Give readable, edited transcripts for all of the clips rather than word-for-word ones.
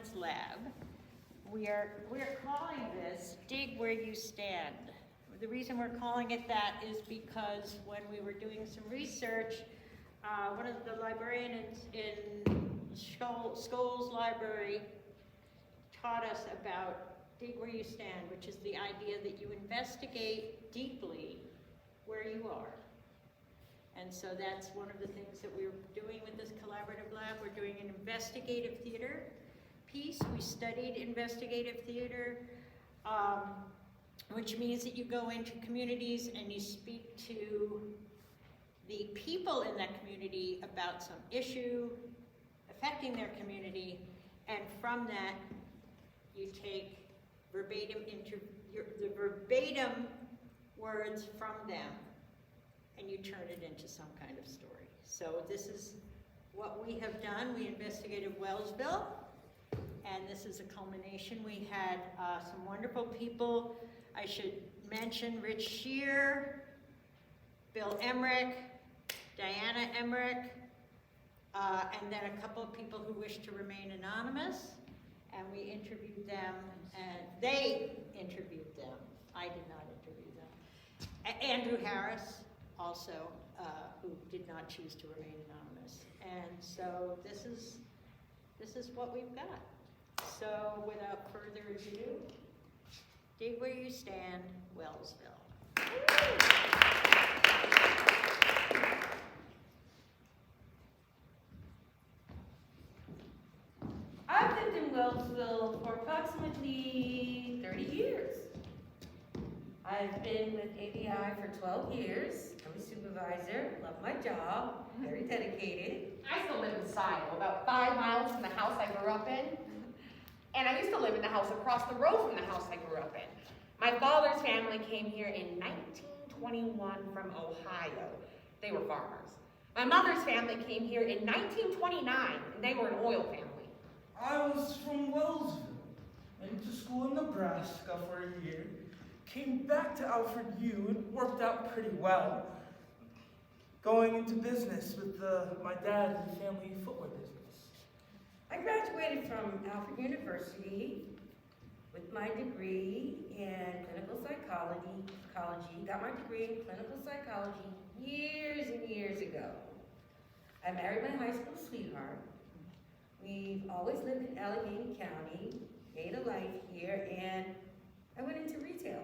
Performance Lab. We are calling this Dig Where You Stand. The reason we're calling it that is because when we were doing some research, one of the librarians in Scholl's library taught us about Dig Where You Stand, which is the idea that you investigate deeply where you are. And so that's one of the things that we're doing with this collaborative lab. We're doing an investigative theater piece. We studied investigative theater, which means that you go into communities and you speak to the people in that community about some issue affecting their community, and from that you take the verbatim words from them and you turn it into some kind of story. So this is what we have done. We investigated Wellsville, and this is a culmination. We had some wonderful people. I should mention Rich Shear, Bill Emmerich, Diana Emmerich, and then a couple of people who wish to remain anonymous. And we interviewed them, and they interviewed them. I did not interview them. Andrew Harris, also, who did not choose to remain anonymous. And so this is what we've got. So without further ado, Dig Where You Stand, Wellsville. I've lived in Wellsville for approximately 30 years. I've been with ABI for 12 years. I'm a supervisor, love my job, very dedicated. I still live in Scioto, about 5 miles from the house I grew up in. And I used to live in the house across the road from the house I grew up in. My father's family came here in 1921 from Ohio. They were farmers. My mother's family came here in 1929, and they were an oil family. I was from Wellsville. Went to school in Nebraska for a year. Came back to Alfred U and worked out pretty well. Going into business with my dad and family footwear business. I graduated from Alfred University with my degree in clinical psychology. Got my degree in clinical psychology years and years ago. I married my high school sweetheart. We've always lived in Allegheny County, made a life here, and I went into retail.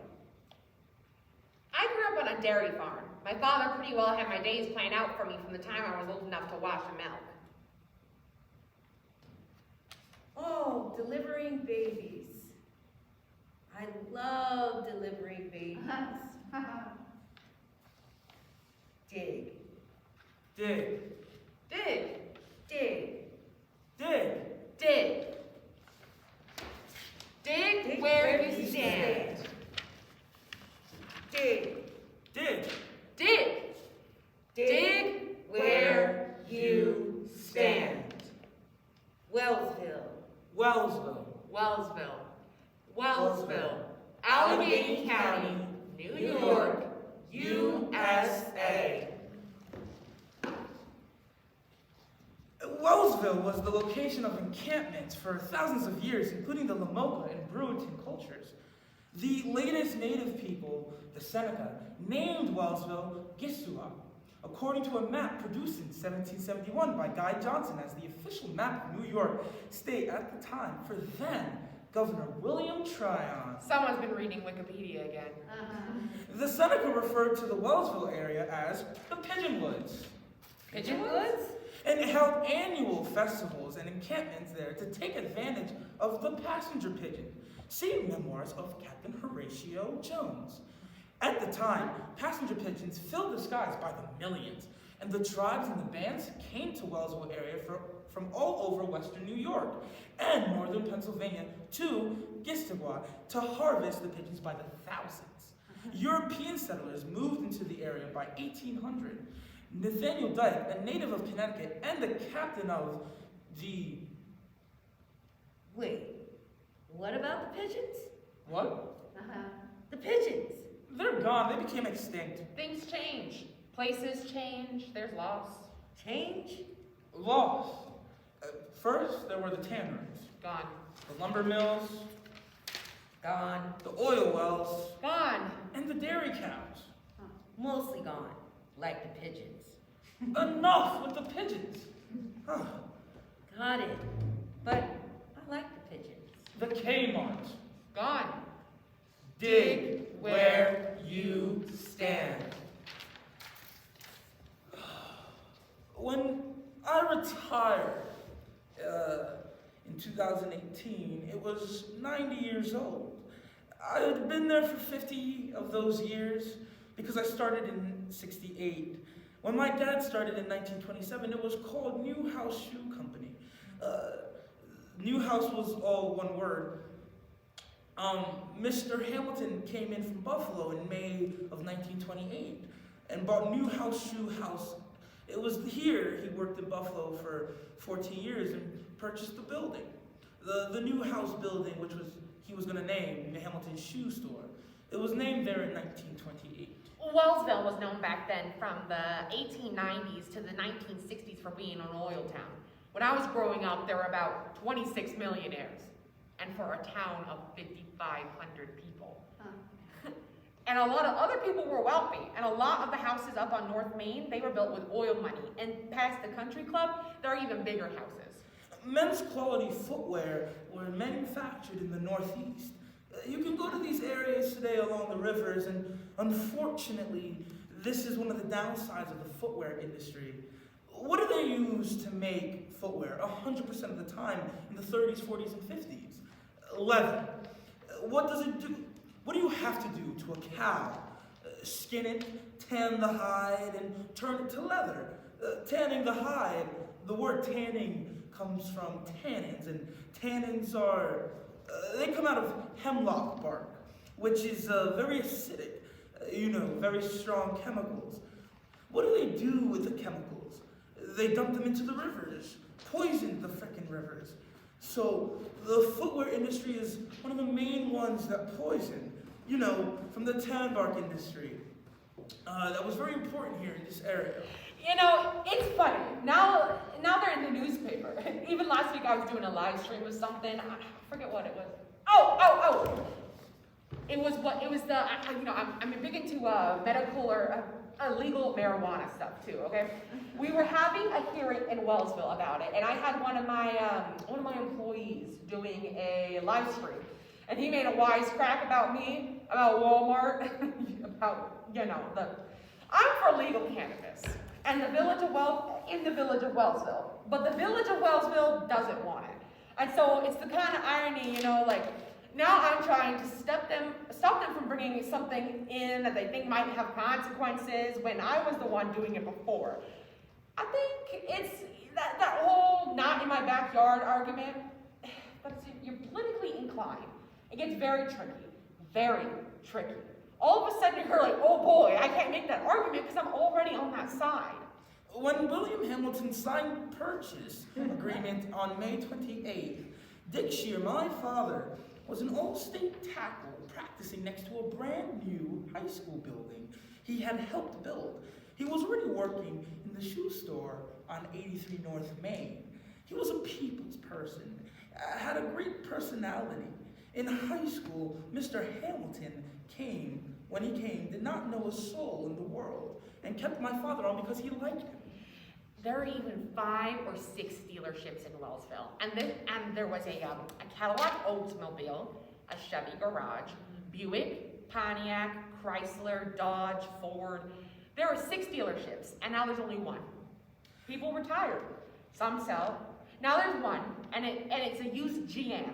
I grew up on a dairy farm. My father pretty well had my days planned out for me from the time I was old enough to wash the milk. Oh, delivering babies. I love delivering babies. Dig. Dig. Dig. Dig. Dig. Dig. Dig where you stand. Dig. Dig. Dig. Dig where you stand. Wellsville. Wellsville. Wellsville. Wellsville. Allegheny County, New York, USA. Wellsville was the location of encampments for thousands of years, including the Lamoka and Bruitan cultures. The latest native people, the Seneca, named Wellsville Gisua, according to a map produced in 1771 by Guy Johnson as the official map of New York State at the time for then Governor William Tryon. Someone's been reading Wikipedia again. The Seneca referred to the Wellsville area as the Pigeon Woods. Pigeon Woods? And it held annual festivals and encampments there to take advantage of the passenger pigeon. See memoirs of Captain Horatio Jones. At the time, passenger pigeons filled the skies by the millions, and the tribes and the bands came to Wellsville area from all over western New York and northern Pennsylvania to Gistigua to harvest the pigeons by the thousands. European settlers moved into the area by 1800. Nathaniel Dyke, a native of Connecticut and the captain of the... Wait, what about the pigeons? What? The pigeons. They're gone. They became extinct. Things change. Places change. There's loss. Change? Lost. First, there were the tanneries. Gone. The lumber mills, Gone. the oil wells, Gone. and the dairy cows. Mostly gone. Like the pigeons. Enough with the pigeons. Huh. Got it. But I like the pigeons. The Kmart. Gone. Dig where you stand. When I retired in 2018, it was 90 years old. I had been there for 50 of those years because I started in 68. When my dad started in 1927, it was called New House Shoe Company. New House was all one word. Mr. Hamilton came in from Buffalo in May of 1928 and bought New House Shoe House. It was here he worked in Buffalo for 14 years and purchased the building. The New House building, which he was going to name the Hamilton Shoe Store. It was named there in 1928. Wellsville was known back then from the 1890s to the 1960s for being an oil town. When I was growing up, there were about 26 millionaires, and for a town of 5,500 people. And a lot of other people were wealthy, and a lot of the houses up on North Main, they were built with oil money. And past the country club, there are even bigger houses. Men's quality footwear were manufactured in the Northeast. You can go to these areas today along the rivers, and unfortunately, this is one of the downsides of the footwear industry. What do they use to make footwear 100% of the time in the 30s, 40s, and 50s? Leather. What does it do? What do you have to do to a cow? Skin it, tan the hide, and turn it to leather. Tanning the hide, the word tanning comes from tannins, and tannins are, they come out of hemlock bark, which is very acidic, very strong chemicals. What do they do with the chemicals? They dump them into the rivers, poison the frickin' rivers. So the footwear industry is one of the main ones that poison, from the tan bark industry. That was very important here in this area. It's funny. Now they're in the newspaper. Even last week I was doing a live stream of something. I forget what it was. Oh! I'm big into medical or illegal marijuana stuff too, okay? We were having a hearing in Wellsville about it, and I had one of my employees doing a live stream, and he made a wisecrack about me, about Walmart, I'm for legal cannabis, and in the village of Wellsville, but the village of Wellsville doesn't want it, and so it's the kind of irony, now I'm trying to stop them from bringing something in that they think might have consequences when I was the one doing it before. I think it's that whole not in my backyard argument, but you're politically inclined. It gets very tricky, very tricky. All of a sudden you're like, oh boy, I can't make that argument because I'm already on that side. When William Hamilton signed the purchase agreement on May 28th, Dick Shear, my father, was an all-state tackle practicing next to a brand new high school building he had helped build. He was already working in the shoe store on 83 North Main. He was a people's person, had a great personality. In high school, Mr. Hamilton when he came, did not know a soul in the world, and kept my father on because he liked him. There are even 5 or 6 dealerships in Wellsville, and there was a Cadillac Oldsmobile, a Chevy Garage, Buick, Pontiac, Chrysler, Dodge, Ford. There are 6 dealerships, and now there's only 1. People retired. Some sell. Now there's 1, and it's a used GM,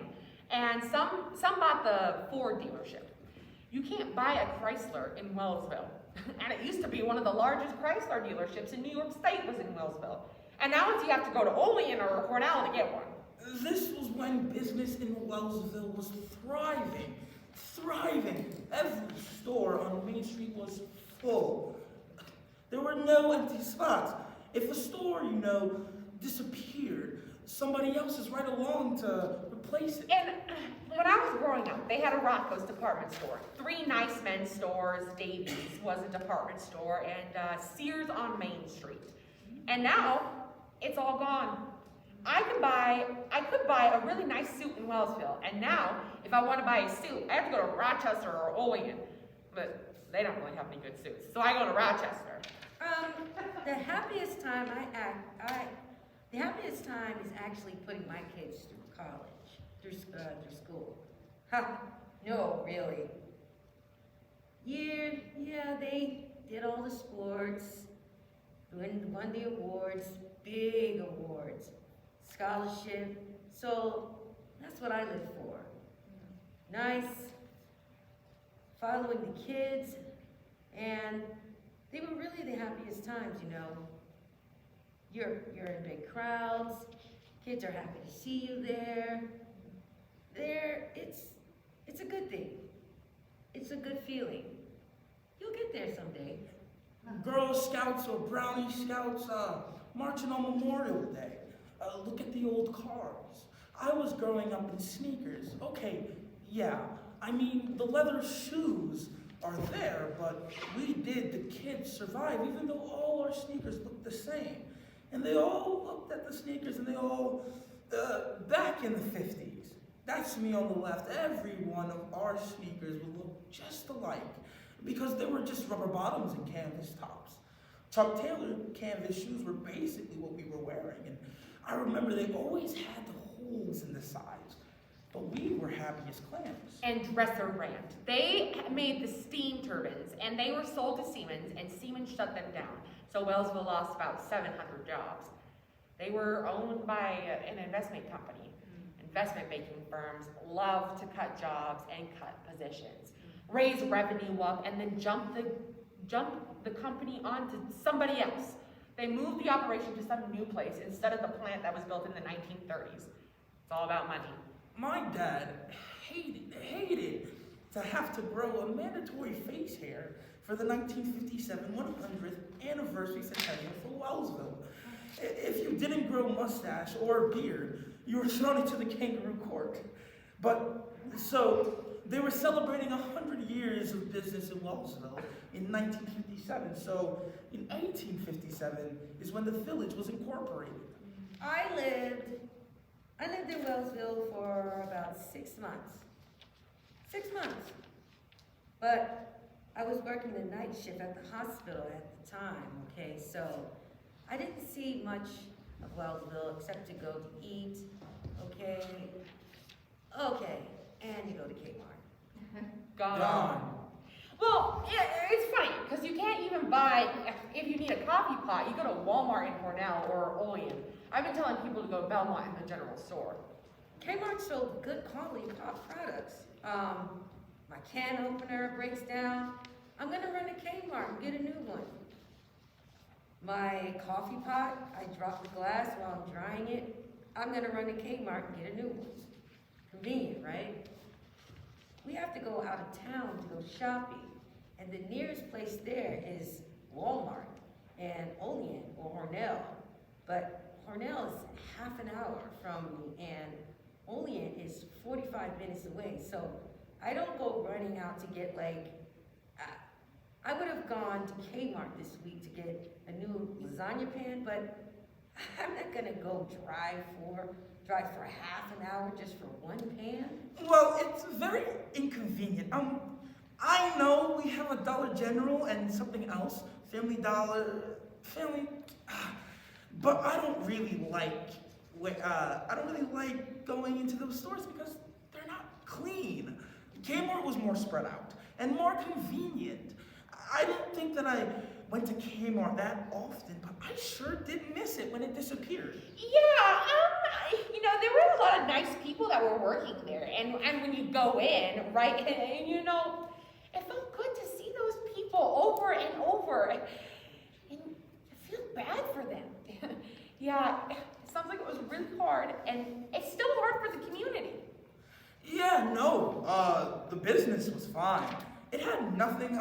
and some bought the Ford dealership. You can't buy a Chrysler in Wellsville. And it used to be one of the largest Chrysler dealerships in New York State was in Wellsville. And now you have to go to Olean or Cornell to get one. This was when business in Wellsville was thriving. Every store on Main Street was full. There were no empty spots. If a store, disappeared, somebody else is right along to replace it. And when I was growing up, they had a Rocco's department store. 3 Nice Men's stores, Davies was a department store, and Sears on Main Street. And now, it's all gone. I could buy a really nice suit in Wellsville, and now, if I want to buy a suit, I have to go to Rochester or Olean, but they don't really have any good suits, so I go to Rochester. The happiest time the happiest time is actually putting my kids through college, through school. Ha, no, really. Yeah, they did all the sports, won the awards, big awards, scholarship. So that's what I live for. Nice, following the kids, and they were really the happiest times, you know. You're in big crowds, kids are happy to see you there. It's a good thing. It's a good feeling. You'll get there someday. Girl Scouts or Brownie Scouts marching on Memorial Day. Look at the old cars. I was growing up in sneakers. Okay, yeah, I mean, the leather shoes are there, but we did, the kids, survive, even though all our sneakers looked the same. And they all looked at the sneakers, and they all, back in the 50s, that's me on the left, every one of our sneakers would look just alike, because they were just rubber bottoms and canvas tops. Chuck Taylor canvas shoes were basically what we were wearing, and I remember they always had the holes in the sides, but we were happy as clams. And Dresser brand. They made the steam turbines, and they were sold to Siemens, and Siemens shut them down. So Wellsville lost about 700 jobs. They were owned by an investment company. Investment banking firms love to cut jobs and cut positions, raise revenue up, and then jump the company onto somebody else. They moved the operation to some new place instead of the plant that was built in the 1930s. It's all about money. My dad hated to have to grow a mandatory face hair for the 1957 100th anniversary centennial for Wellsville. If you didn't grow a mustache or a beard, you were thrown into the kangaroo court. But, so, they were celebrating 100 years of business in Wellsville in 1957. So, in 1857 is when the village was incorporated. I lived in Wellsville for about 6 months. 6 months. But I was working the night shift at the hospital at the time, okay? So I didn't see much of Wellsville except to go to eat, okay? Okay, and you go to Kmart. Gone. Well, yeah, it's funny, because you can't even buy, if you need a coffee pot, you go to Walmart in Cornell or Olean. I've been telling people to go to Belmont in the general store. Kmart sold good quality products. My can opener breaks down. I'm gonna run to Kmart and get a new one. My coffee pot, I drop the glass while I'm drying it. I'm gonna run to Kmart and get a new one. Convenient, right? We have to go out of town to go shopping, and the nearest place there is Walmart and Olean or Hornell. But Hornell is half an hour from me, and Olean is 45 minutes away. So I don't go running out to get I would have gone to Kmart this week to get a new lasagna pan, but I'm not gonna go drive for half an hour just for one pan. Well, it's very inconvenient. I know we have a Dollar General and something else, but I don't really like going into those stores because they're not clean. Kmart was more spread out and more convenient. I didn't think that I went to Kmart that often, but I sure did miss it when it disappeared. Yeah, there were a lot of nice people that were working there, and when you go in, right, and it felt good to see those people over and over, and I feel bad for them. Yeah, it sounds like it was really hard, and it's still hard for the community. Yeah, no, the business was fine. It had nothing,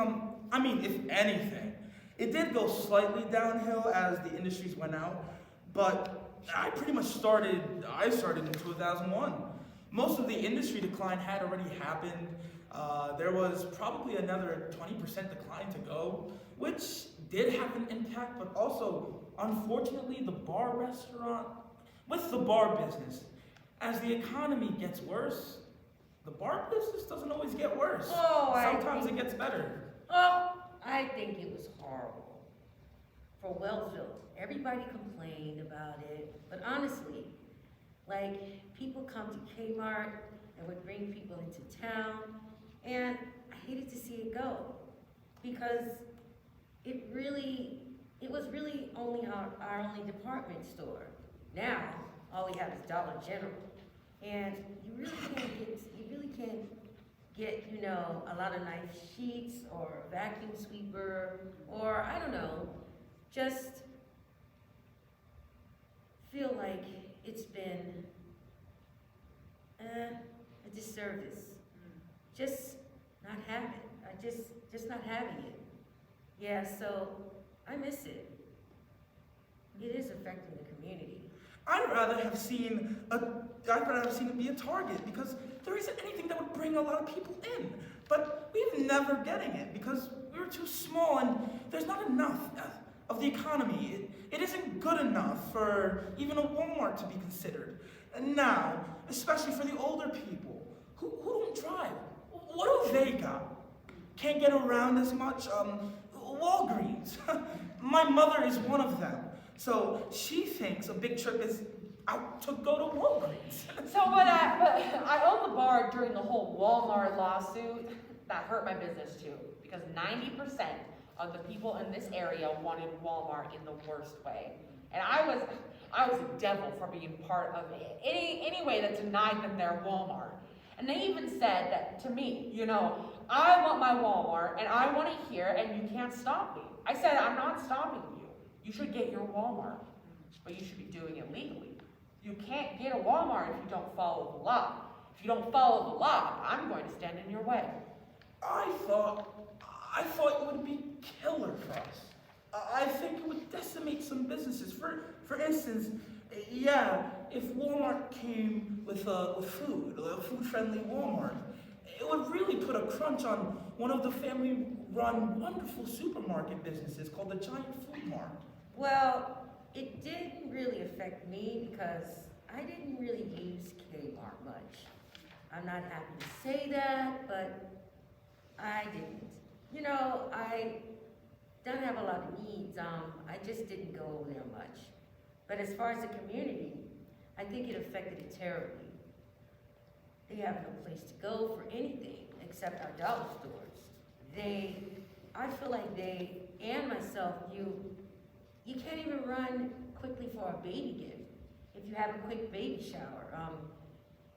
if anything, it did go slightly downhill as the industries went out, but I started in 2001. Most of the industry decline had already happened. There was probably another 20% decline to go, which did have an impact, but also, unfortunately, the bar restaurant With the bar business, as the economy gets worse, the bar business doesn't always get worse. Sometimes it gets better. I think it was horrible. For Wellsville, everybody complained about it, but honestly, like, people come to Kmart and would bring people into town, and I hated to see it go, because it was really only our only department store. Now, all we have is Dollar General, and you really can't get, you know, a lot of nice sheets or a vacuum sweeper, or I don't know, just feel like it's been a disservice. Just not have it. Just not having it. Yeah, so I miss it. It is affecting the community. I'd rather have seen it be a Target, because there isn't anything that would bring a lot of people in. But we've never getting it because we're too small and there's not enough of the economy. It isn't good enough for even a Walmart to be considered. And now, especially for the older people who don't drive, what do they got? Can't get around as much. Walgreens. My mother is one of them. So she thinks a big trip is out to go to Walgreens. But I owned the bar during the whole Walmart lawsuit. That hurt my business too, because 90% of the people in this area wanted Walmart in the worst way. And I was a devil for being part of any way that denied them their Walmart. And they even said that to me, you know, I want my Walmart and I want it here and you can't stop me. I said, I'm not stopping you. You should get your Walmart, but you should be doing it legally. You can't get a Walmart if you don't follow the law. If you don't follow the law, I'm going to stand in your way. I thought it would be killer for us. I think it would decimate some businesses. For instance, yeah, if Walmart came with food, a food-friendly Walmart, it would really put a crunch on one of the family-run wonderful supermarket businesses called the Giant Food Mart. Well, it didn't really affect me because I didn't really use Kmart much. I'm not happy to say that, but I didn't. You know, I don't have a lot of needs. I just didn't go over there much. But as far as the community, I think it affected it terribly. They have no place to go for anything except our dollar stores. I feel like they, and myself, you can't even run quickly for a baby gift. If you have a quick baby shower,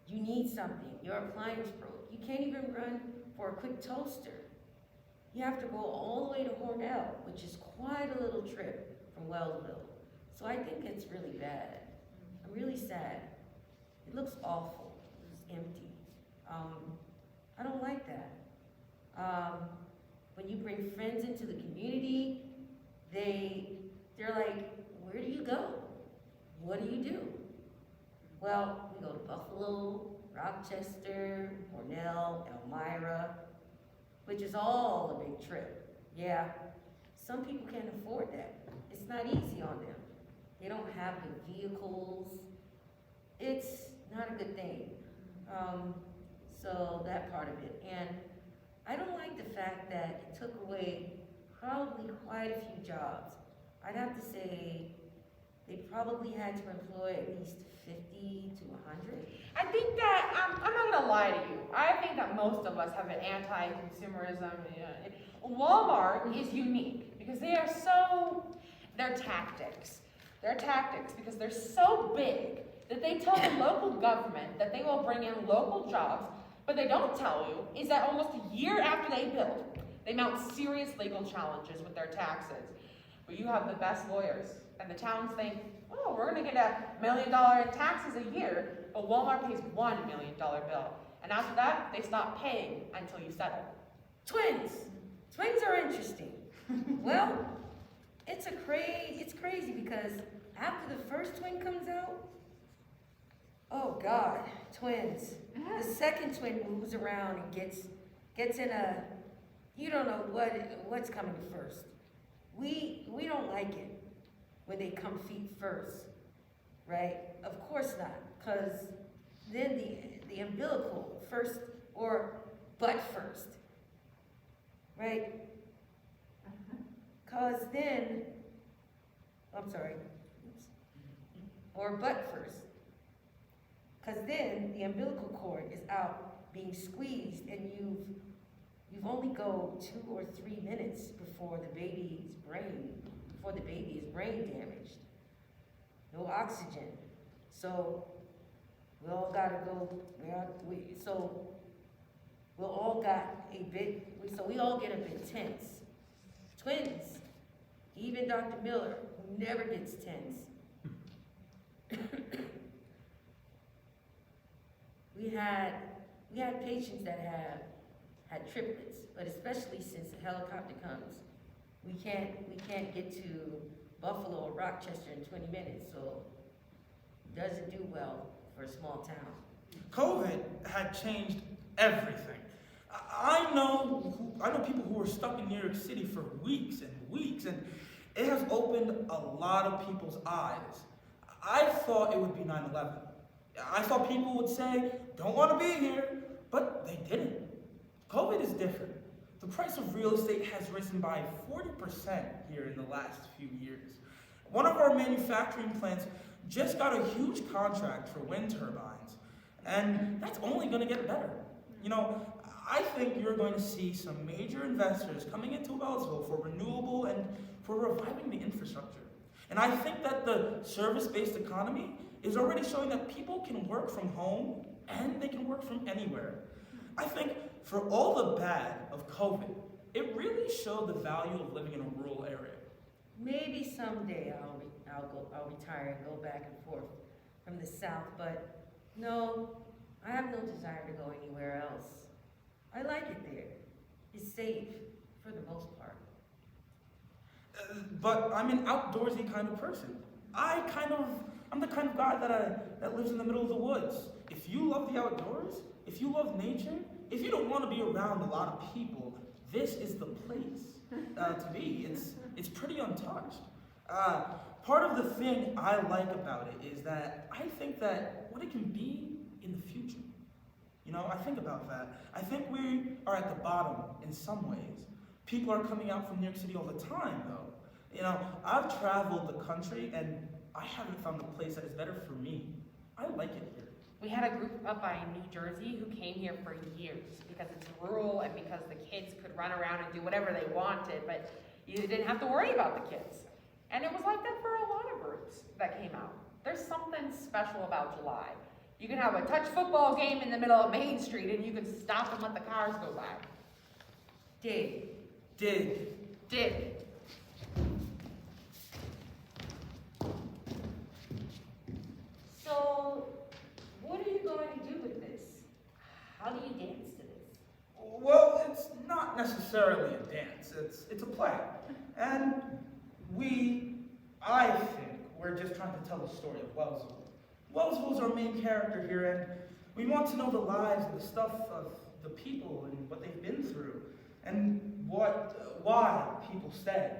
you need something, your appliance broke. You can't even run for a quick toaster. You have to go all the way to Hornell, which is quite a little trip from Wellsville. So I think it's really bad. I'm really sad. It looks awful. It's empty. I don't like that. When you bring friends into the community, they're like, where do you go? What do you do? Well, we go to Buffalo, Rochester, Hornell, Elmira, which is all a big trip. Yeah, some people can't afford that. It's not easy on them. They don't have the vehicles. It's not a good thing. So that part of it. And I don't like the fact that it took away probably quite a few jobs. I'd have to say they probably had to employ at least 50 to 100. I think that, I'm not gonna lie to you, I think that most of us have an anti-consumerism. Walmart is unique because their tactics because they're so big that they tell the local government that they will bring in local jobs, but they don't tell you is that almost a year after they build, they mount serious legal challenges with their taxes. But you have the best lawyers, and the towns think, oh, we're gonna get $1 million in taxes a year, but Walmart pays $1 million bill. And after that, they stop paying until you settle. Twins. Twins are interesting. Well, it's crazy because after the first twin comes out, oh God, twins. The second twin moves around and gets in a, you don't know what's coming first. We don't like it when they come feet first. right? Of course not, because then the umbilical first, or butt first, right? Because then, I'm sorry, oops. Or butt first. Because then the umbilical cord is out being squeezed, and you've only go 2 or 3 minutes before the baby is brain damaged. No oxygen. So we all gotta go, we all get a bit tense. Twins, even Dr. Miller, who never gets tense. We had patients that had triplets, but especially since the helicopter comes, we can't get to Buffalo or Rochester in 20 minutes, so it doesn't do well for a small town. COVID had changed everything. I know people who were stuck in New York City for weeks and weeks, and it has opened a lot of people's eyes. I thought it would be 9/11. I thought people would say, don't want to be here, but they didn't. COVID is different. The price of real estate has risen by 40% here in the last few years. One of our manufacturing plants just got a huge contract for wind turbines, and that's only going to get better. You know, I think you're going to see some major investors coming into Wellsville for renewable and for reviving the infrastructure. And I think that the service-based economy is already showing that people can work from home and they can work from anywhere. I think for all the bad of COVID, it really showed the value of living in a rural area. Maybe someday I'll retire and go back and forth from the South, but no, I have no desire to go anywhere else. I like it there. It's safe for the most part. But I'm an outdoorsy kind of person. I'm the kind of guy that lives in the middle of the woods. If you love the outdoors, if you love nature, if you don't want to be around a lot of people, this is the place to be. It's pretty untouched. Part of the thing I like about it is that I think that what it can be in the future. You know, I think about that. I think we are at the bottom in some ways. People are coming out from New York City all the time, though. You know, I've traveled the country and I haven't found a place that is better for me. I like it here. We had a group up by New Jersey who came here for years because it's rural and because the kids could run around and do whatever they wanted, but you didn't have to worry about the kids. And it was like that for a lot of groups that came out. There's something special about July. You can have a touch football game in the middle of Main Street and you can stop and let the cars go by. Dig. Dig. So, what are you going to do with this? How do you dance to this? Well, it's not necessarily a dance, it's a play. And I think we're just trying to tell the story of Wellsville. Wellsville's our main character here, and we want to know the lives and the stuff of the people and what they've been through, and why people stay.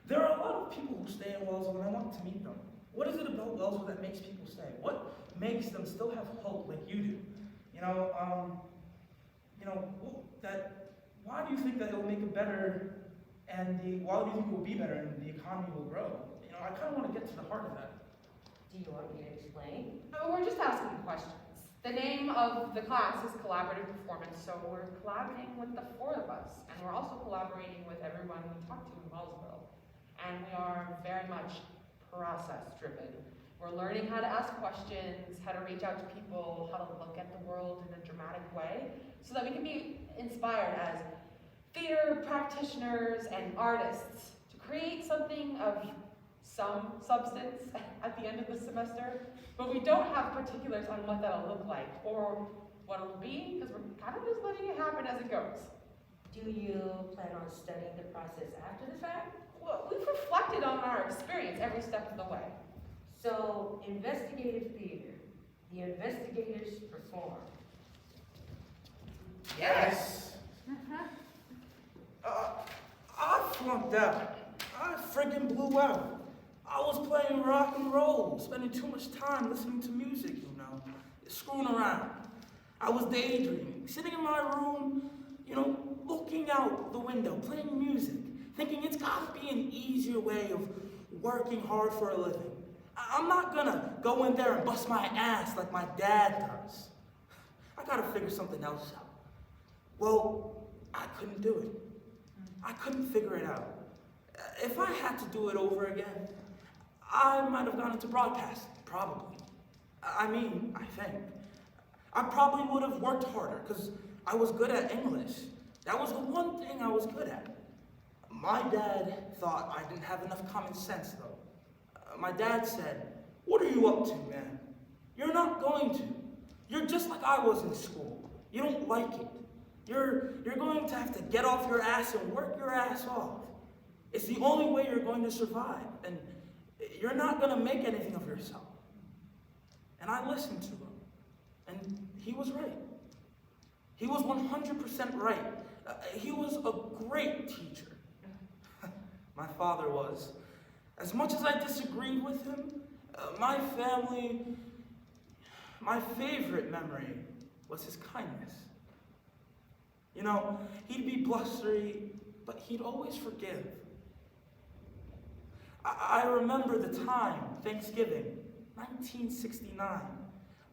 There are a lot of people who stay in Wellsville, and I want to meet them. What is it about Wellsville that makes people stay? What makes them still have hope like you do? Why do you think that it'll make it better, why do you think it will be better and the economy will grow? You know, I kind of want to get to the heart of that. Do you want me to explain? Oh, we're just asking questions. The name of the class is Collaborative Performance, so we're collaborating with the 4 of us, and we're also collaborating with everyone we talk to in Wellsville. And we are very much process-driven. We're learning how to ask questions, how to reach out to people, how to look at the world in a dramatic way, so that we can be inspired as theater practitioners and artists to create something of some substance at the end of the semester, but we don't have particulars on what that'll look like or what it'll be, because we're kind of just letting it happen as it goes. Do you plan on studying the process after the fact? Well, we've reflected on our experience every step of the way. So, investigative theater. The investigators perform. Yes! I flunked out. I friggin' blew out. I was playing rock and roll, spending too much time listening to music, you know, screwing around. I was daydreaming, sitting in my room, you know, looking out the window, playing music, thinking it's gotta be an easier way of working hard for a living. I'm not gonna go in there and bust my ass like my dad does. I gotta figure something else out. Well, I couldn't do it. I couldn't figure it out. If I had to do it over again, I might have gone into broadcasting, probably. I think. I probably would have worked harder, because I was good at English. That was the one thing I was good at. My dad thought I didn't have enough common sense, though. My dad said, "What are you up to, man? You're not going to. You're just like I was in school. You don't like it. You're going to have to get off your ass and work your ass off. It's the only way you're going to survive, and you're not going to make anything of yourself." And I listened to him, and he was right. He was 100% right. He was a great teacher. My father was. As much as I disagreed with him, my favorite memory was his kindness. You know, he'd be blustery, but he'd always forgive. I remember the time, Thanksgiving, 1969.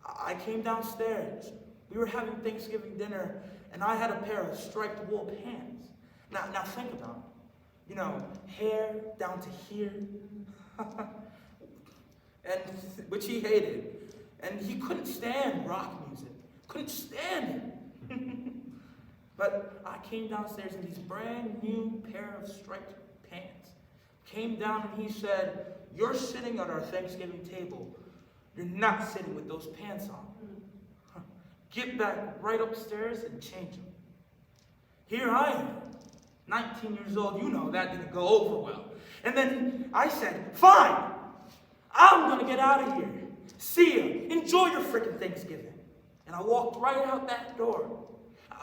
I came downstairs. We were having Thanksgiving dinner, and I had a pair of striped wool pants. Now think about it. You know, hair down to here, and which he hated. And he couldn't stand rock music. Couldn't stand it. But I came downstairs in these brand new pair of striped pants. Came down and he said, "You're sitting at our Thanksgiving table. You're not sitting with those pants on. Get back right upstairs and change them." Here I am, 19 years old. You know that didn't go over well. And then I said, "Fine, I'm gonna get out of here. See ya. Enjoy your freaking Thanksgiving." And I walked right out that door.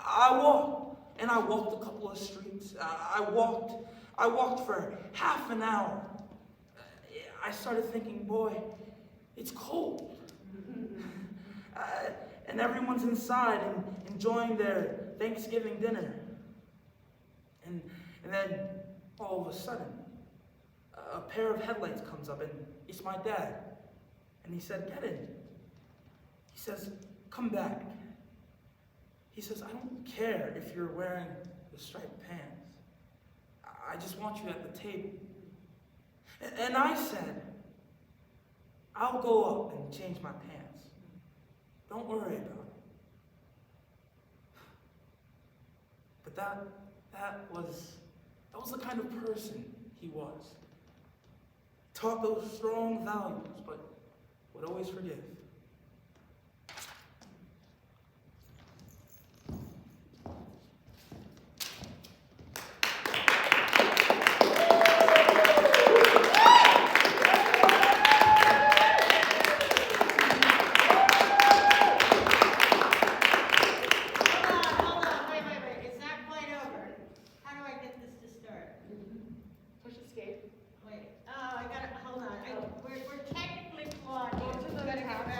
I walked a couple of streets. I walked for half an hour. I started thinking, boy, it's cold. And everyone's inside and enjoying their Thanksgiving dinner. And then all of a sudden, a pair of headlights comes up, and it's my dad. And he said, "Get in." He says, "Come back." He says, "I don't care if you're wearing the striped pants. I just want you at the table." And I said, "I'll go up and change my pants. Don't worry about it." But that was the kind of person he was. Taught those strong values, but would always forgive. Wait, oh, I gotta, hold on, we're technically flawed here.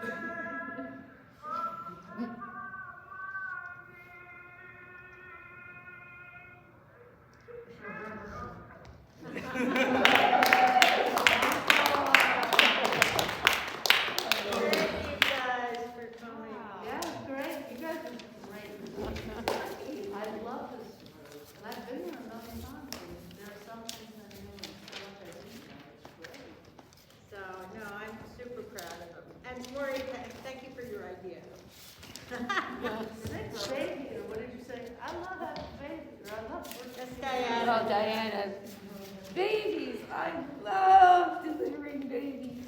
Thank you guys for coming. Yeah, it's great. You guys are great. I love this road, and I've been here a million times, and there are some things I know and so much I didn't know. It's great. So, no, I'm super proud of them. And Maureen, thank you for your idea. Six baby, or what did you say? I love having babies, or I love birthdays. That's Diana. Oh, Diana. Babies, I love delivering babies.